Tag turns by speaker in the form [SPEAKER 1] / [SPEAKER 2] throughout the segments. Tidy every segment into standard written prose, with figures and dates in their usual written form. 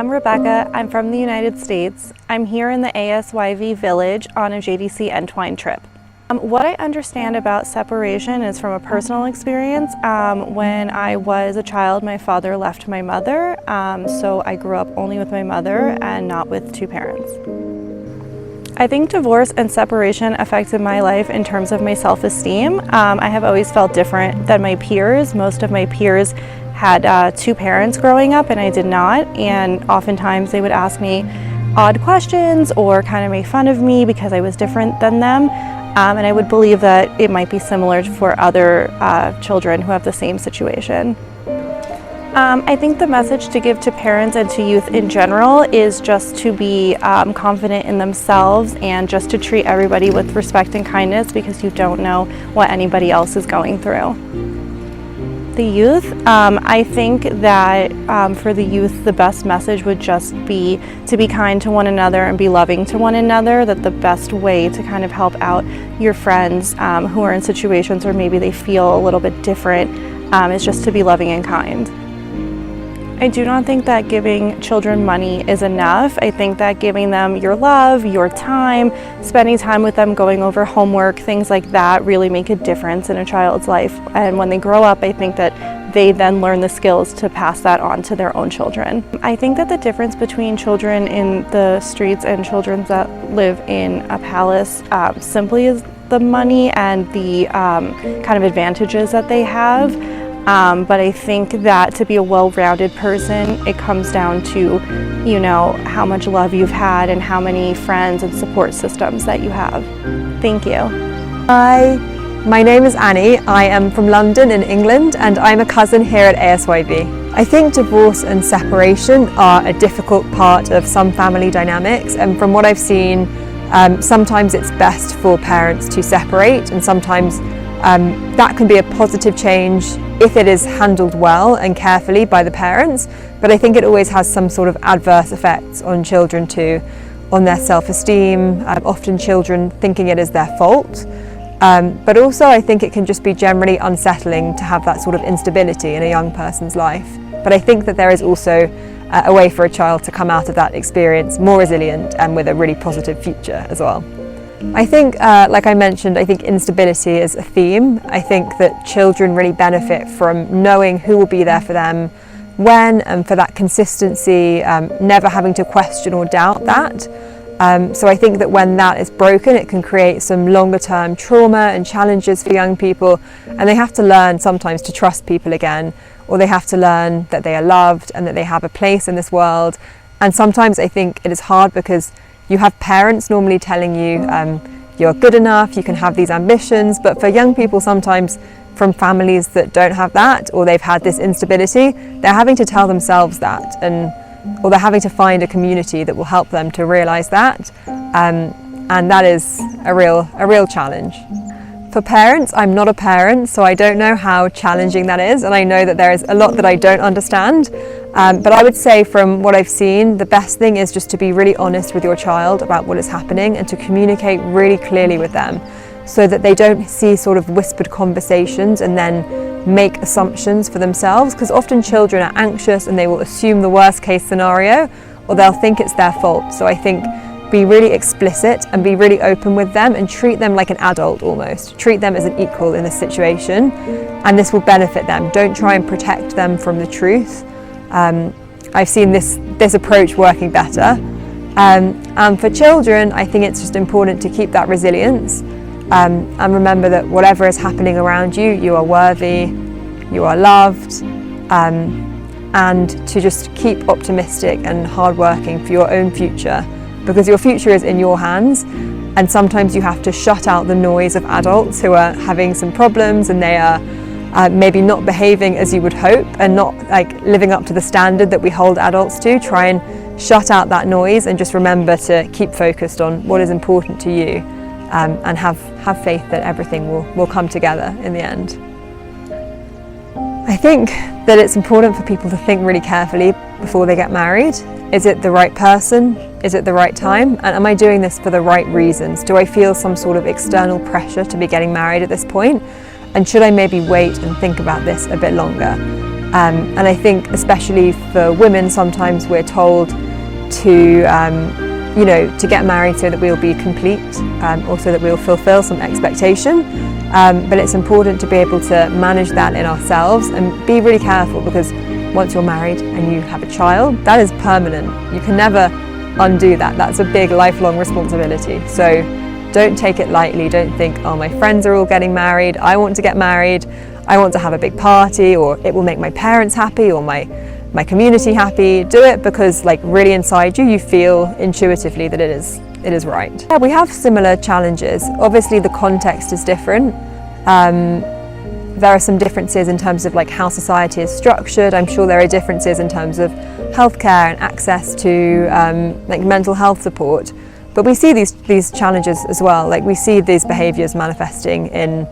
[SPEAKER 1] I'm Rebecca. I'm from the United States. I'm here in the ASYV village on a JDC Entwine trip. What I understand about separation is from a personal experience. When I was a child, my father left my mother, so I grew up only with my mother and not with two parents. I think divorce and separation affected my life in terms of my self-esteem. I have always felt different than my peers. Most of my peers had two parents growing up and I did not, and oftentimes they would ask me odd questions or kind of make fun of me because I was different than them, and I would believe that it might be similar for other children who have the same situation. I think the message to give to parents and to youth in general is just to be confident in themselves and just to treat everybody with respect and kindness, because you don't know what anybody else is going through. The youth, I think that for the youth the best message would just be to be kind to one another and be loving to one another, that the best way to kind of help out your friends who are in situations where maybe they feel a little bit different is just to be loving and kind. I do not think that giving children money is enough. I think that giving them your love, your time, spending time with them, going over homework, things like that really make a difference in a child's life. And when they grow up, I think that they then learn the skills to pass that on to their own children. I think that the difference between children in the streets and children that live in a palace simply is the money and the kind of advantages that they have. But I think that to be a well-rounded person, it comes down to, you know, how much love you've had and how many friends and support systems that you have. Thank you.
[SPEAKER 2] Hi, my name is Annie. I am from London in England and I'm a cousin here at ASYV. I think divorce and separation are a difficult part of some family dynamics, and from what I've seen, sometimes it's best for parents to separate, and sometimes that can be a positive change if it is handled well and carefully by the parents, but I think it always has some sort of adverse effects on children too, on their self-esteem, often children thinking it is their fault, but also I think it can just be generally unsettling to have that sort of instability in a young person's life. But I think that there is also a way for a child to come out of that experience more resilient and with a really positive future as well. I think, like I mentioned, I think instability is a theme. I think that children really benefit from knowing who will be there for them when, and for that consistency, never having to question or doubt that. So I think that when that is broken, it can create some longer term trauma and challenges for young people, and they have to learn sometimes to trust people again, or they have to learn that they are loved and that they have a place in this world. And sometimes I think it is hard because you have parents normally telling you you're good enough, you can have these ambitions, but for young people sometimes from families that don't have that, or they've had this instability, they're having to tell themselves that, or they're having to find a community that will help them to realise that, and that is a real challenge. For parents, I'm not a parent, so I don't know how challenging that is, and I know that there is a lot that I don't understand. But I would say from what I've seen, the best thing is just to be really honest with your child about what is happening and to communicate really clearly with them so that they don't see sort of whispered conversations and then make assumptions for themselves, because often children are anxious and they will assume the worst case scenario, or they'll think it's their fault. So I think be really explicit and be really open with them and treat them like an adult almost. Treat them as an equal in this situation, and this will benefit them. Don't try and protect them from the truth. I've seen this approach working better. And for children, I think it's just important to keep that resilience and remember that whatever is happening around you, you are worthy, you are loved, and to just keep optimistic and hardworking for your own future, because your future is in your hands, and sometimes you have to shut out the noise of adults who are having some problems and they are maybe not behaving as you would hope and not like living up to the standard that we hold adults to. Try and shut out that noise and just remember to keep focused on what is important to you, and have faith that everything will come together in the end. I think that it's important for people to think really carefully before they get married. Is it the right person? Is it the right time? And am I doing this for the right reasons? Do I feel some sort of external pressure to be getting married at this point? And should I maybe wait and think about this a bit longer? And I think especially for women, sometimes we're told to to get married so that we'll be complete, or so that we'll fulfill some expectation. But it's important to be able to manage that in ourselves and be really careful, because once you're married and you have a child, that is permanent. You can never undo that. That's a big lifelong responsibility. So don't take it lightly. Don't think, oh, my friends are all getting married, I want to get married, I want to have a big party, or it will make my parents happy or my community happy. Do it because really inside you feel intuitively that it is right. Yeah, we have similar challenges. Obviously the context is different. There are some differences in terms of how society is structured. I'm sure there are differences in terms of healthcare and access to mental health support. But we see these challenges as well. We see these behaviours manifesting in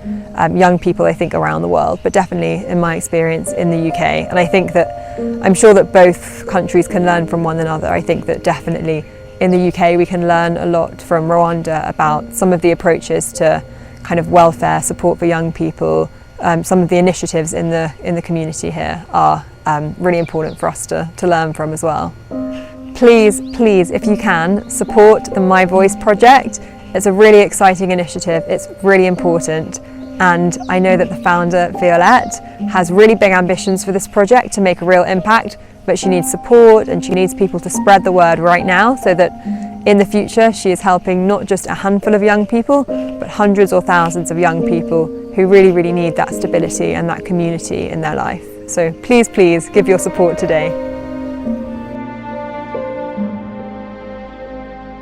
[SPEAKER 2] young people, I think, around the world, but definitely in my experience in the UK. And I think that I'm sure that both countries can learn from one another. I think that definitely in the UK we can learn a lot from Rwanda about some of the approaches to kind of welfare support for young people. Some of the initiatives in the community here are really important for us to learn from as well. Please, if you can, support the My Voice project. It's a really exciting initiative. It's really important. And I know that the founder, Violette, has really big ambitions for this project to make a real impact, but she needs support and she needs people to spread the word right now, so that in the future she is helping not just a handful of young people, but hundreds or thousands of young people who really, really need that stability and that community in their life. So please give your support today.